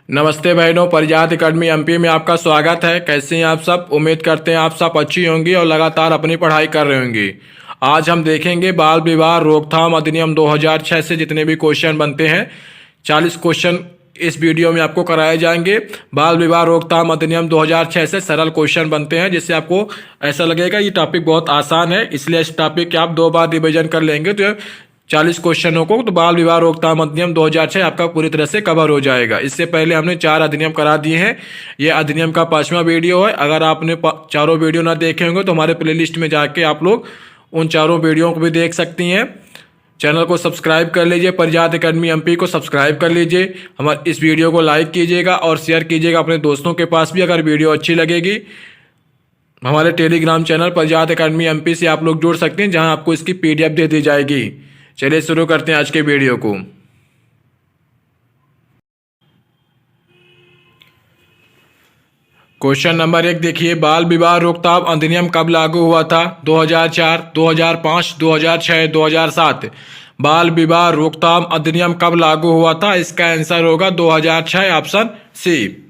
नमस्ते बहनों, परिजात academy MP में आपका स्वागत है। कैसे हैं आप सब? उम्मीद करते हैं आप सब अच्छी होंगी और लगातार अपनी पढ़ाई कर रहे होंगे। आज हम देखेंगे बाल विवाह रोकथाम अधिनियम 2006 से जितने भी क्वेश्चन बनते हैं, 40 क्वेश्चन इस वीडियो में आपको कराए जाएंगे। बाल विवाह रोकथाम अधिनियम 2006 से सरल क्वेश्चन बनते हैं, जिससे आपको ऐसा लगेगा ये टॉपिक बहुत आसान है, इसलिए इस टॉपिक के आप 2 बार रिविजन कर लेंगे तो 40 क्वेश्चनों को तो बाल विवाह रोकथाम अधिनियम 2006 आपका पूरी तरह से कवर हो जाएगा। इससे पहले हमने 4 अधिनियम करा दिए हैं। ये अधिनियम का 5वां वीडियो है। अगर आपने चारों वीडियो ना देखे होंगे तो हमारे प्लेलिस्ट में जाके आप लोग उन चारों वीडियो को भी देख सकती हैं। चैनल को सब्सक्राइब कर लीजिए, परिजात एकेडमी एमपी को सब्सक्राइब कर लीजिए। हमारे इस वीडियो को लाइक कीजिएगा और शेयर कीजिएगा अपने दोस्तों के पास भी, अगर वीडियो अच्छी लगेगी। हमारे टेलीग्राम चैनल परिजात एकेडमी एमपी से आप लोग जुड़ सकते हैं, जहां आपको इसकी PDF दे दी जाएगी। चलिए शुरू करते हैं आज के वीडियो को। क्वेश्चन नंबर 1 देखिए, बाल विवाह रोकथाम अधिनियम कब लागू हुआ था? 2004, 2005, 2006, 2007। बाल विवाह रोकथाम अधिनियम कब लागू हुआ था? इसका आंसर होगा 2006, ऑप्शन सी।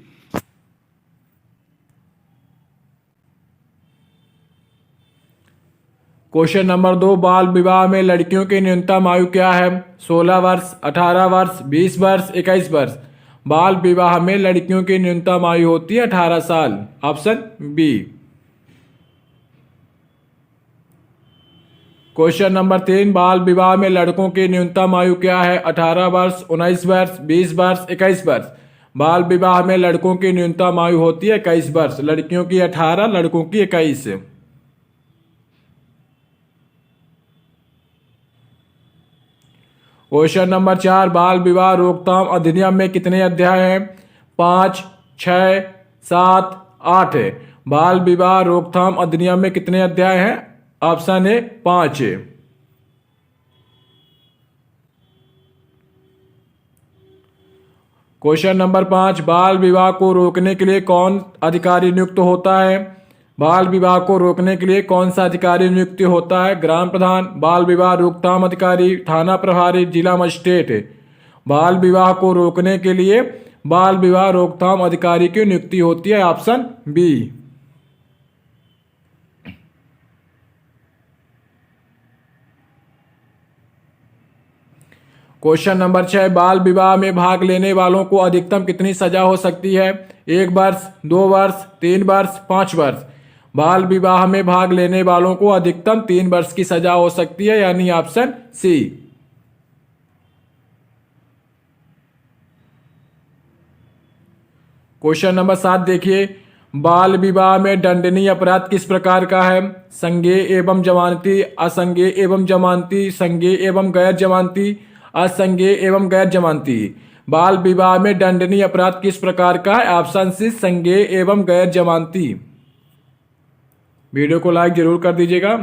क्वेश्चन नंबर 2, बाल विवाह में लड़कियों की न्यूनतम आयु क्या है? 16 वर्ष, 18 वर्ष, 20 वर्ष, 21 वर्ष। बाल विवाह में लड़कियों की न्यूनतम आयु होती है 18 साल, ऑप्शन बी। क्वेश्चन नंबर 3, बाल विवाह में लड़कों की न्यूनतम आयु क्या है? 18 वर्ष, 19 वर्ष, 20 वर्ष, 21 वर्ष। बाल विवाह में लड़कों की न्यूनतम आयु होती है 21 वर्ष, लड़कियों की 18, लड़कों की 21। क्वेश्चन नंबर 4, बाल विवाह रोकथाम अधिनियम में कितने अध्याय हैं? 5, 6, 7, 8 है। बाल विवाह रोकथाम अधिनियम में कितने अध्याय हैं? ऑप्शन ए 5 है। क्वेश्चन नंबर 5, बाल विवाह को रोकने के लिए कौन अधिकारी नियुक्त होता है? बाल विवाह को रोकने के लिए कौन सा अधिकारी नियुक्त होता है? ग्राम प्रधान, बाल विवाह रोकथाम अधिकारी, थाना प्रभारी, जिला मजिस्ट्रेट। बाल विवाह को रोकने के लिए बाल विवाह रोकथाम अधिकारी की नियुक्ति होती है, ऑप्शन बी। क्वेश्चन नंबर 6, बाल विवाह में भाग लेने वालों को अधिकतम कितनी सजा हो सकती है? 1 वर्ष, 2 वर्ष, 3 वर्ष, 5 वर्ष। बाल विवाह में भाग लेने वालों को अधिकतम 3 वर्ष की सजा हो सकती है, यानी ऑप्शन सी। क्वेश्चन नंबर 7 देखिए, बाल विवाह में दंडनीय अपराध किस प्रकार का है? संज्ञेय एवं जमानती, असंज्ञेय एवं जमानती, संज्ञेय एवं गैर जमानती, असंज्ञेय एवं गैर जमानती। बाल विवाह में दंडनीय अपराध किस प्रकार का है? ऑप्शन सी, संज्ञेय एवं गैर जमानती। वीडियो को लाइक जरूर कर दीजिएगा।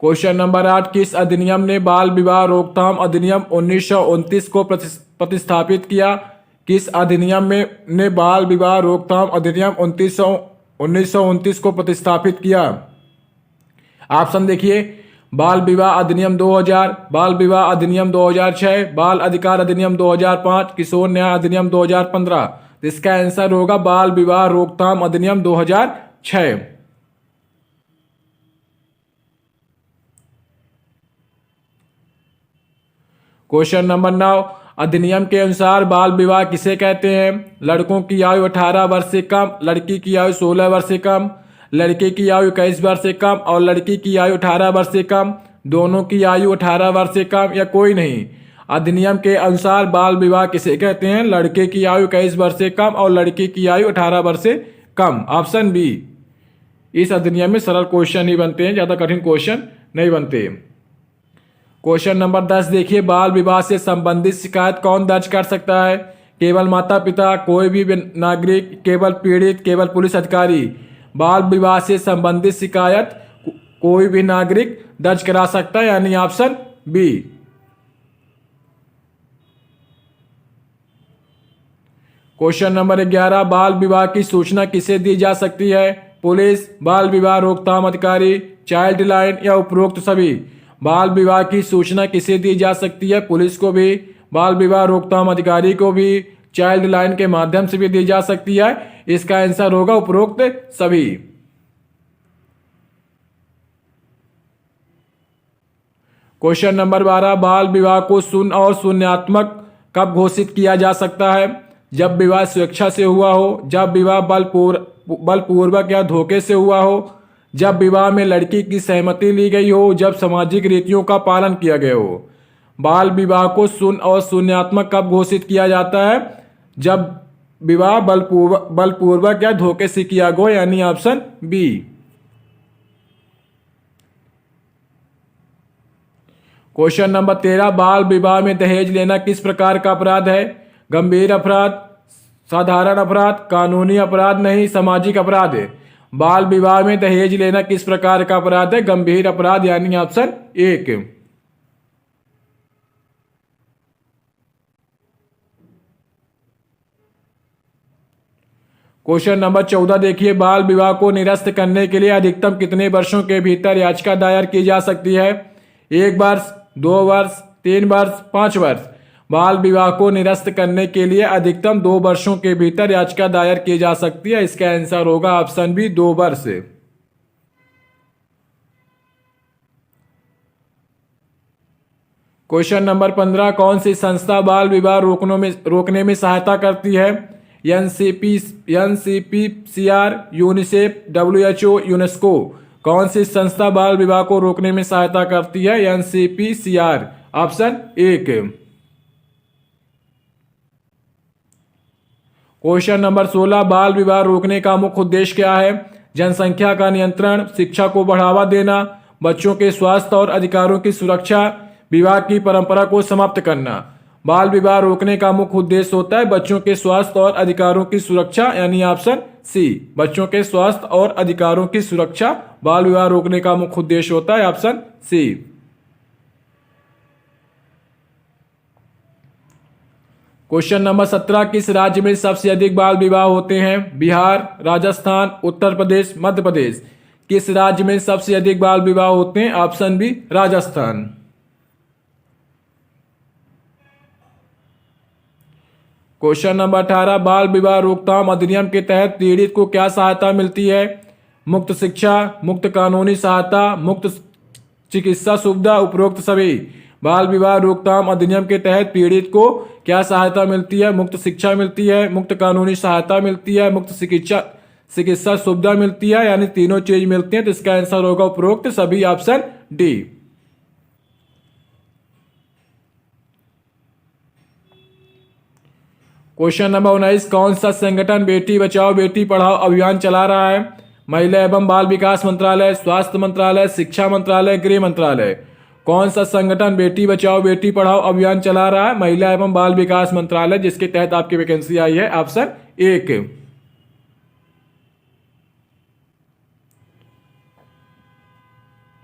क्वेश्चन नंबर 8, किस अधिनियम ने बाल विवाह रोकथाम अधिनियम 1929 को प्रतिस्थापित किया? किस अधिनियम ने बाल विवाह रोकथाम अधिनियम 1929 को प्रतिस्थापित किया? ऑप्शन देखिए, बाल विवाह अधिनियम 2000, बाल विवाह अधिनियम 2006, बाल अधिकार अधिनियम 2005, किशोर न्याय अधिनियम 2015। इसका आंसर होगा बाल विवाह रोकथाम अधिनियम 2006। क्वेश्चन नंबर 9, अधिनियम के अनुसार बाल विवाह किसे कहते हैं? लड़कों की आयु 18 वर्ष से कम, लड़की की आयु 16 वर्ष से कम, लड़के की आयु 21 वर्ष से कम और लड़की की आयु 18 वर्ष से कम, दोनों की आयु 18 वर्ष से कम या कोई नहीं। अधिनियम के अनुसार बाल विवाह किसे कहते हैं? लड़के की आयु 21 वर्ष से कम और लड़की की आयु 18 वर्ष से कम, ऑप्शन बी। इस अधिनियम में सरल क्वेश्चन ही बनते हैं, ज्यादा कठिन क्वेश्चन नहीं बनते। क्वेश्चन नंबर 10 देखिए, बाल विवाह से संबंधित शिकायत कौन दर्ज कर सकता है? केवल माता पिता, कोई भी नागरिक, केवल पीड़ित, केवल पुलिस अधिकारी। बाल विवाह से संबंधित शिकायत कोई भी नागरिक दर्ज करा सकता है, यानी ऑप्शन बी। क्वेश्चन नंबर 11, बाल विवाह की सूचना किसे दी जा सकती है? पुलिस, बाल विवाह रोकथाम अधिकारी, चाइल्ड लाइन या उपरोक्त सभी। बाल विवाह की सूचना किसे दी जा सकती है? पुलिस को भी, बाल विवाह रोकथाम अधिकारी को भी चाइल्ड लाइन के माध्यम से भी दी जा सकती है। इसका आंसर होगा उपरोक्त सभी। क्वेश्चन नंबर 12, बाल विवाह को शून्य और शून्यात्मक कब घोषित किया जा सकता है? जब विवाह स्वेच्छा से हुआ हो, जब विवाह बलपूर्वक या धोखे से हुआ हो, जब विवाह में लड़की की सहमति ली गई हो, जब सामाजिक रीतियों का पालन किया गया हो। बाल विवाह को शून्य और शून्यात्मक कब घोषित किया जाता है? जब विवाह बलपूर्वक या धोखे से किया गया, यानी ऑप्शन बी। क्वेश्चन नंबर 13, बाल विवाह में दहेज लेना किस प्रकार का अपराध है? गंभीर अपराध, साधारण अपराध, कानूनी अपराध, नहीं सामाजिक अपराध है। बाल विवाह में दहेज लेना किस प्रकार का अपराध है? गंभीर अपराध, यानी ऑप्शन 1। क्वेश्चन नंबर 14 देखिए, बाल विवाह को निरस्त करने के लिए अधिकतम कितने वर्षों के भीतर याचिका दायर की जा सकती है? 1 वर्ष, 2 वर्ष, 3 वर्ष, 5 वर्ष। बाल विवाह को निरस्त करने के लिए अधिकतम 2 वर्षों के भीतर याचिका दायर की जा सकती है। इसका आंसर होगा ऑप्शन बी, 2 वर्ष। क्वेश्चन नंबर 15, कौन सी संस्था बाल विवाह रोकने में सहायता करती है? NCPCR, UNICEF, WHO, UNESCO. कौन सी संस्था बाल विवाह को रोकने में सहायता करती है? NCPCR, option 1। क्वेश्चन नंबर 16, बाल विवाह रोकने का मुख्य उद्देश्य क्या है? जनसंख्या का नियंत्रण, शिक्षा को बढ़ावा देना, बच्चों के स्वास्थ्य और अधिकारों की सुरक्षा, विवाह की परंपरा को समाप्त करना। बाल विवाह रोकने का मुख्य उद्देश्य होता है बच्चों के स्वास्थ्य और अधिकारों की सुरक्षा, यानी ऑप्शन सी। बच्चों के स्वास्थ्य और अधिकारों की सुरक्षा बाल विवाह रोकने का मुख्य उद्देश्य होता है, ऑप्शन सी। क्वेश्चन नंबर 17, किस राज्य में सबसे अधिक बाल विवाह होते हैं? बिहार, राजस्थान, उत्तर प्रदेश, मध्य प्रदेश। किस राज्य में सबसे अधिक बाल विवाह होते हैं? Option B, Rajasthan. Question number 18, बाल विवाह रोकथाम अधिनियम के तहत पीड़ित को क्या सहायता मिलती है? मुक्त शिक्षा, मुक्त कानूनी सहायता, मुक्त चिकित्सा सुविधा, उपरोक्त सभी। बाल विवाह रोकथाम अधिनियम के तहत पीड़ित को क्या सहायता मिलती है? मुक्त शिक्षा मिलती है, मुक्त कानूनी सहायता मिलती है, मुक्त चिकित्सा सुविधा मिलती है, यानी तीनों चीज मिलती है। तो इसका आंसर होगा उपरोक्त सभी, ऑप्शन डी। क्वेश्चन नंबर 19, कौन सा संगठन बेटी बचाओ बेटी पढ़ाओ अभियान चला रहा है? महिला एवं बाल विकास मंत्रालय, स्वास्थ्य मंत्रालय, शिक्षा मंत्रालय, गृह मंत्रालय। कौन सा संगठन बेटी बचाओ बेटी पढ़ाओ अभियान चला रहा है? महिला एवं बाल विकास मंत्रालय, जिसके तहत आपकी वैकेंसी आई है, ऑप्शन 1।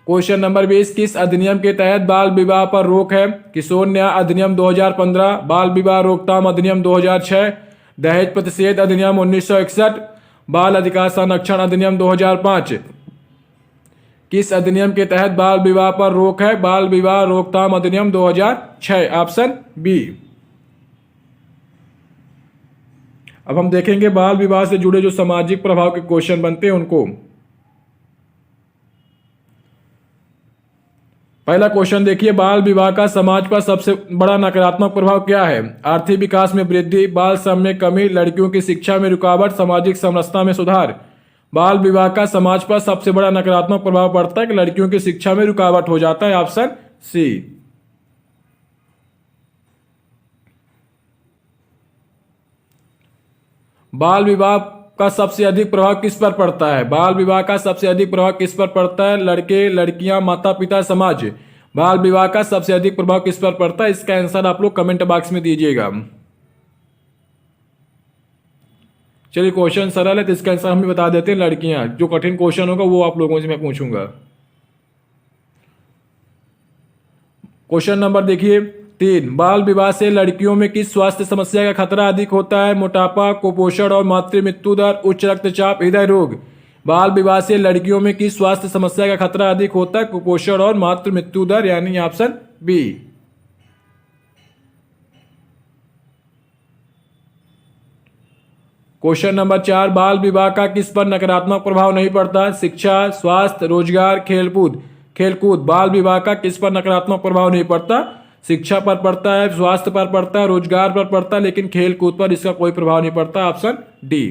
क्वेश्चन नंबर 20, किस अधिनियम के तहत बाल विवाह पर रोक है? किशोर न्याय अधिनियम 2015, बाल विवाह रोकथाम अधिनियम 2006, दहेज प्रतिषेध अधिनियम 1961, बाल अधिकार संरक्षण अधिनियम 2005। किस अधिनियम के तहत बाल विवाह पर रोक है? बाल विवाह रोकथाम अधिनियम 2006, ऑप्शन बी। अब हम देखेंगे बाल विवाह से जुड़े जो सामाजिक प्रभाव के क्वेश्चन बनते हैं उनको। पहला क्वेश्चन देखिए, बाल विवाह का समाज पर सबसे बड़ा नकारात्मक प्रभाव क्या है? आर्थिक विकास में वृद्धि, बाल श्रम में कमी, लड़कियों की शिक्षा में रुकावट, सामाजिक समरसता में सुधार। बाल विवाह का समाज पर सबसे बड़ा नकारात्मक प्रभाव पड़ता है कि लड़कियों की शिक्षा में रुकावट हो जाता है, ऑप्शन सी। बाल विवाह का सबसे अधिक प्रभाव किस पर पड़ता है? बाल विवाह का सबसे अधिक प्रभाव किस पर पड़ता है? लड़के, लड़कियां, माता पिता, समाज। बाल विवाह का सबसे अधिक प्रभाव किस पर पड़ता है? इसका आंसर आप लोग कमेंट बॉक्स में दीजिएगा। चलिए, क्वेश्चन सरल है तो इसका आंसर हम भी बता देते हैं, लड़कियां। जो कठिन क्वेश्चन होगा वो आप लोगों से मैं पूछूंगा। क्वेश्चन नंबर देखिए 3, बाल विवाह से लड़कियों में किस स्वास्थ्य समस्या का खतरा अधिक होता है? मोटापा, कुपोषण और मातृ मृत्यु दर, उच्च रक्तचाप, हृदय रोग। बाल विवाह से लड़कियों में किस स्वास्थ्य समस्या का खतरा अधिक होता है? कुपोषण और मातृ मृत्यु दर, यानी ऑप्शन बी। क्वेश्चन नंबर 4, बाल विवाह का किस पर नकारात्मक प्रभाव नहीं पड़ता? शिक्षा, स्वास्थ्य, रोजगार, खेलकूद। खेलकूद। बाल विवाह का किस पर नकारात्मक प्रभाव नहीं पड़ता? शिक्षा पर पड़ता है, स्वास्थ्य पर पड़ता है, रोजगार पर पड़ता है, लेकिन खेलकूद पर इसका कोई प्रभाव नहीं पड़ता। Option D.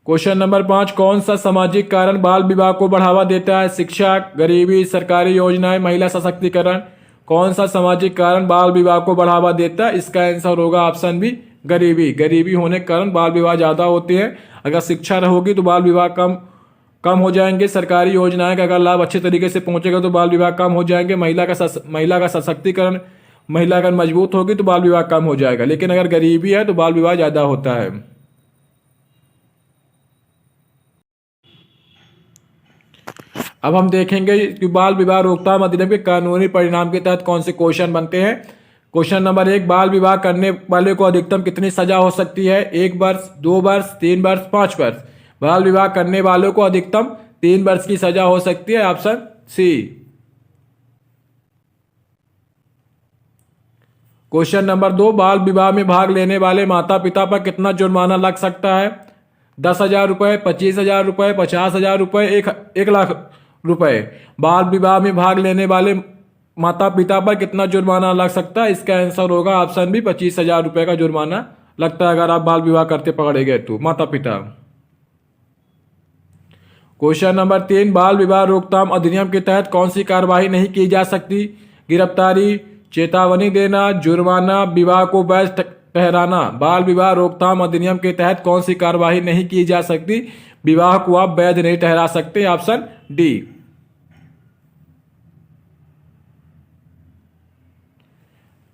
क्वेश्चन नंबर 5, कौन सा सामाजिक कारण बाल विवाह को बढ़ावा देता है? शिक्षा, गरीबी, सरकारी योजनाएं, महिला सशक्तिकरण। कौन सा सामाजिक कारण बाल विवाह को बढ़ावा देता है? इसका आंसर होगा ऑप्शन बी, गरीबी। गरीबी होने के कारण बाल विवाह ज्यादा होते हैं। अगर शिक्षा रहोगी तो बाल विवाह कम कम हो जाएंगे। सरकारी योजनाएं का अगर लाभ अच्छे तरीके से पहुंचेगा तो बाल विवाह कम हो जाएंगे। महिला का सशक्तिकरण, महिला अगर मजबूत होगी तो बाल विवाह कम हो जाएगा। लेकिन अगर गरीबी है तो बाल विवाह ज्यादा होता है। अब हम देखेंगे कि बाल विवाह रोकथाम अधिनियम के कानूनी परिणाम के तहत कौन से क्वेश्चन बनते हैं। क्वेश्चन नंबर 1, बाल विवाह करने वाले को अधिकतम कितनी सजा हो सकती है? 1 वर्ष, 2 वर्ष, 3 वर्ष, 5 वर्ष। बाल विवाह करने वालों को अधिकतम 3 वर्ष की सजा हो सकती है। Option C. क्वेश्चन नंबर 2, बाल विवाह में भाग लेने वाले माता पिता पर कितना जुर्माना लग सकता है? 10,000 रुपए, 25,000 रुपए, 50,000 रुपए, 1 लाख रुपए। बाल विवाह में भाग लेने वाले माता पिता पर कितना जुर्माना लग सकता है? इसका आंसर होगा ऑप्शन बी, 25,000 रुपए का जुर्माना लगता है अगर आप बाल विवाह करते पकड़े गए तो माता पिता। क्वेश्चन नंबर 3, बाल विवाह रोकथाम अधिनियम के तहत कौन सी कार्यवाही नहीं की जा सकती? गिरफ्तारी, चेतावनी देना, जुर्माना, विवाह को वैध ठहराना। बाल विवाह रोकथाम अधिनियम के तहत कौन सी कार्यवाही नहीं की जा सकती? विवाह को आप वैध नहीं ठहरा सकते। Option D.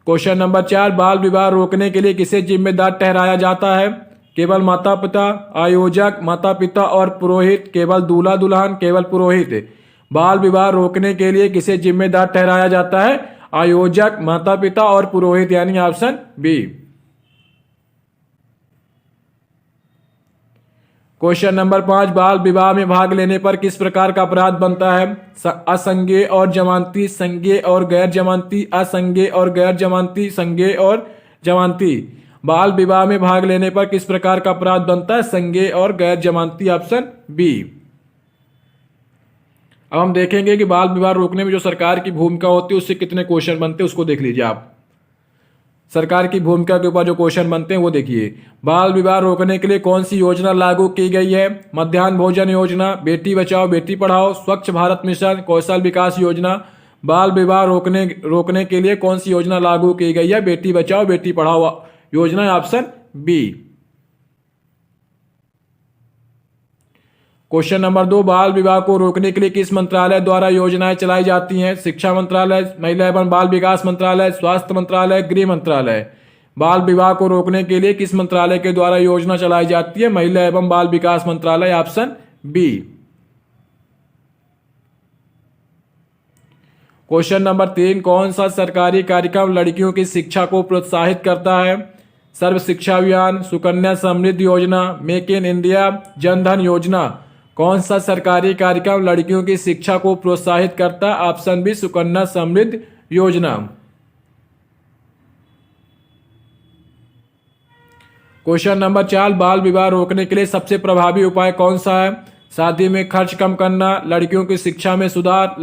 क्वेश्चन नंबर 4, बाल विवाह रोकने के लिए किसे जिम्मेदार ठहराया जाता है? केवल माता पिता, आयोजक, माता पिता और पुरोहित, केवल दूल्हा दुल्हन, केवल पुरोहित। बाल विवाह रोकने के लिए किसे जिम्मेदार ठहराया जाता है? आयोजक, माता पिता और पुरोहित, यानी ऑप्शन बी। क्वेश्चन नंबर 5, बाल विवाह में भाग लेने पर किस प्रकार का अपराध बनता है? असंज्ञेय और जमानती, संज्ञेय और गैर जमानती, असंज्ञेय और गैर जमानती, संज्ञेय और जमानती। बाल विवाह में भाग लेने पर किस प्रकार का अपराध बनता है? संज्ञेय और गैर जमानती। Option B. अब हम देखेंगे कि बाल विवाह रोकने में जो सरकार की भूमिका होती है उससे कितने क्वेश्चन बनते हैं, उसको देख लीजिए आप। सरकार की भूमिका के ऊपर जो क्वेश्चन बनते हैं वो देखिए। बाल विवाह रोकने के लिए कौन सी योजना लागू की गई है? मध्याह्न भोजन योजना, बेटी बचाओ बेटी पढ़ाओ, स्वच्छ भारत मिशन, कौशल विकास योजना। बाल विवाह रोकने के लिए कौन सी योजना लागू की गई है? बेटी बचाओ बेटी पढ़ाओ योजना। Option B. क्वेश्चन नंबर 2, बाल विवाह को रोकने के लिए किस मंत्रालय द्वारा योजनाएं चलाई जाती हैं? शिक्षा मंत्रालय, महिला एवं बाल विकास मंत्रालय, स्वास्थ्य मंत्रालय, गृह मंत्रालय। बाल विवाह को रोकने के लिए किस मंत्रालय के द्वारा योजना चलाई जाती है? महिला एवं बाल विकास मंत्रालय। Option B. क्वेश्चन नंबर 3, कौन सा सरकारी कार्यक्रम लड़कियों की शिक्षा को प्रोत्साहित करता है? सर्व शिक्षा अभियान, सुकन्या समृद्धि योजना, make in India, Jan Dhan योजना। कौन सा सरकारी कार्यक्रम लड़कियों की शिक्षा को प्रोत्साहित करता है? ऑप्शन बी, सुकन्या समृद्धि योजना। क्वेश्चन नंबर 4, बाल विवाह रोकने के लिए सबसे प्रभावी उपाय कौन सा है? शादी में खर्च कम करना, लड़कियों की शिक्षा में सुधार,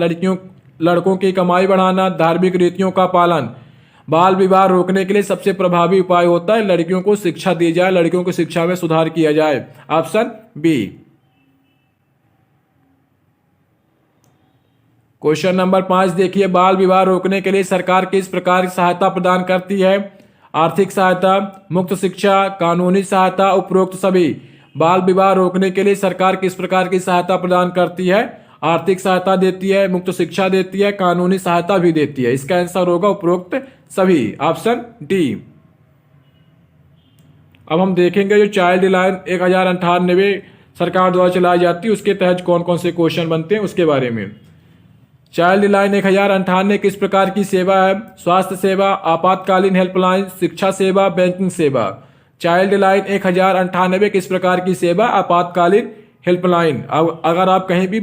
लड़कों की कमाई बढ़ाना, धार्मिक रीतियों का पालन। बाल विवाह रोकने के लिए सबसे प्रभावी उपाय होता है लड़कियों को शिक्षा दी जाए, लड़कियों की शिक्षा में सुधार किया जाए। Option B. क्वेश्चन नंबर 5 देखिए, बाल विवाह रोकने के लिए सरकार किस प्रकार की सहायता प्रदान करती है? आर्थिक सहायता, मुफ्त शिक्षा, कानूनी सहायता, उपरोक्त सभी। बाल विवाह रोकने के लिए सरकार किस प्रकार की सहायता प्रदान करती है? आर्थिक सहायता देती है, मुफ्त शिक्षा देती है, कानूनी सहायता भी देती है। इसका आंसर होगा उपरोक्त सभी। Option D. अब हम देखेंगे जो चाइल्ड लाइन 1098 सरकार द्वारा चलाई जाती है उसके तहत कौन कौन से क्वेश्चन बनते हैं उसके बारे में। चाइल्ड लाइन 1098 किस प्रकार की सेवा है? स्वास्थ्य सेवा, आपातकालीन हेल्पलाइन, शिक्षा सेवा, बैंकिंग सेवा। चाइल्ड लाइन 1098 किस प्रकार की सेवा? आपातकालीन हेल्पलाइन। अब अगर आप कहीं भी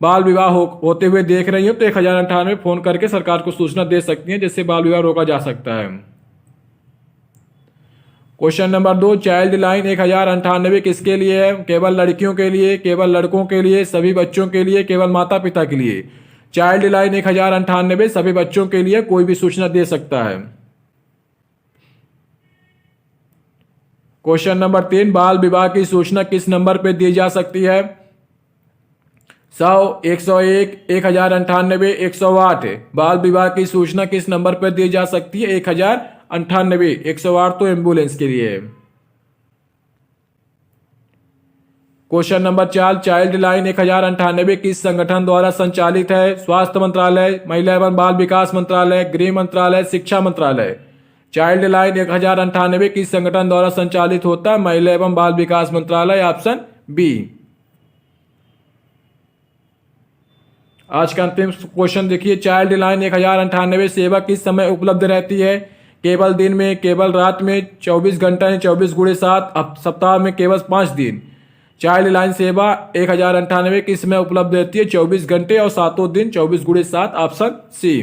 बाल विवाह होते हुए देख रही हो तो 1098 फोन करके सरकार को सूचना दे सकती हैं, जिससे बाल विवाह रोका जा सकता है। क्वेश्चन नंबर 2, चाइल्ड लाइन 1098 किसके लिए है? केवल लड़कियों के लिए, केवल लड़कों के लिए, सभी बच्चों के लिए, केवल माता पिता के लिए? चाइल्ड लाइन 1098 सभी बच्चों के लिए कोई भी सूचना दे सकता है। क्वेश्चन नंबर 3, बाल विवाह की सूचना किस नंबर पर दी जा सकती है? 100, 101, 1098, 108। बाल विवाह की सूचना किस नंबर पर दी जा सकती है? 1098। 108 तो एम्बुलेंस के लिए है। क्वेश्चन नंबर 4, चाइल्ड लाइन 1098 किस संगठन द्वारा संचालित है? स्वास्थ्य मंत्रालय, महिला एवं बाल विकास मंत्रालय, गृह मंत्रालय, शिक्षा मंत्रालय? चाइल्ड लाइन 1098 किस संगठन द्वारा संचालित होता है? महिला एवं बाल विकास मंत्रालय, ऑप्शन बी। आज का अंतिम क्वेश्चन देखिए, चाइल्ड लाइन 1098 सेवा किस समय उपलब्ध रहती है? केवल दिन में, केवल रात में, 24 घंटे 24x7, सप्ताह में केवल 5 दिन? चाइल्ड लाइन सेवा 1098 किस समय उपलब्ध रहती है? 24 घंटे और 7 दिन, 24x7, ऑप्शन सी।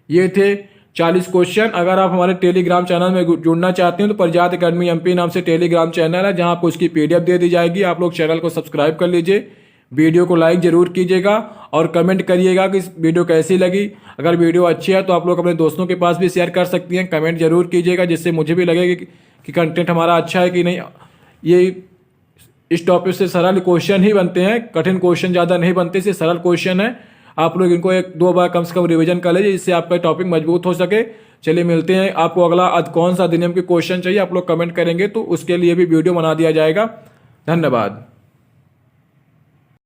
ये थे 40 क्वेश्चन। अगर आप हमारे टेलीग्राम चैनल में जुड़ना चाहते हैं तो प्रजात अकेडमी एमपी नाम से टेलीग्राम चैनल है, जहां आपको उसकी PDF दे दी जाएगी। आप लोग चैनल को सब्सक्राइब कर लीजिए, वीडियो को लाइक जरूर कीजिएगा और कमेंट करिएगा कि इस वीडियो कैसी लगी। अगर वीडियो अच्छी है तो आप लोग अपने दोस्तों के पास भी शेयर कर सकती हैं। कमेंट जरूर कीजिएगा, जिससे मुझे भी लगे कि कंटेंट हमारा अच्छा है कि नहीं। ये इस टॉपिक से सरल क्वेश्चन ही बनते हैं, कठिन क्वेश्चन ज़्यादा नहीं बनते, इससे सरल क्वेश्चन है। आप लोग इनको 1-2 बार कम से कम रिविजन कर लीजिए, जिससे आपका टॉपिक मजबूत हो सके। चलिए मिलते हैं। आपको अगला कौन सा अधिनियम के क्वेश्चन चाहिए आप लोग कमेंट करेंगे तो उसके लिए भी वीडियो बना दिया जाएगा। धन्यवाद।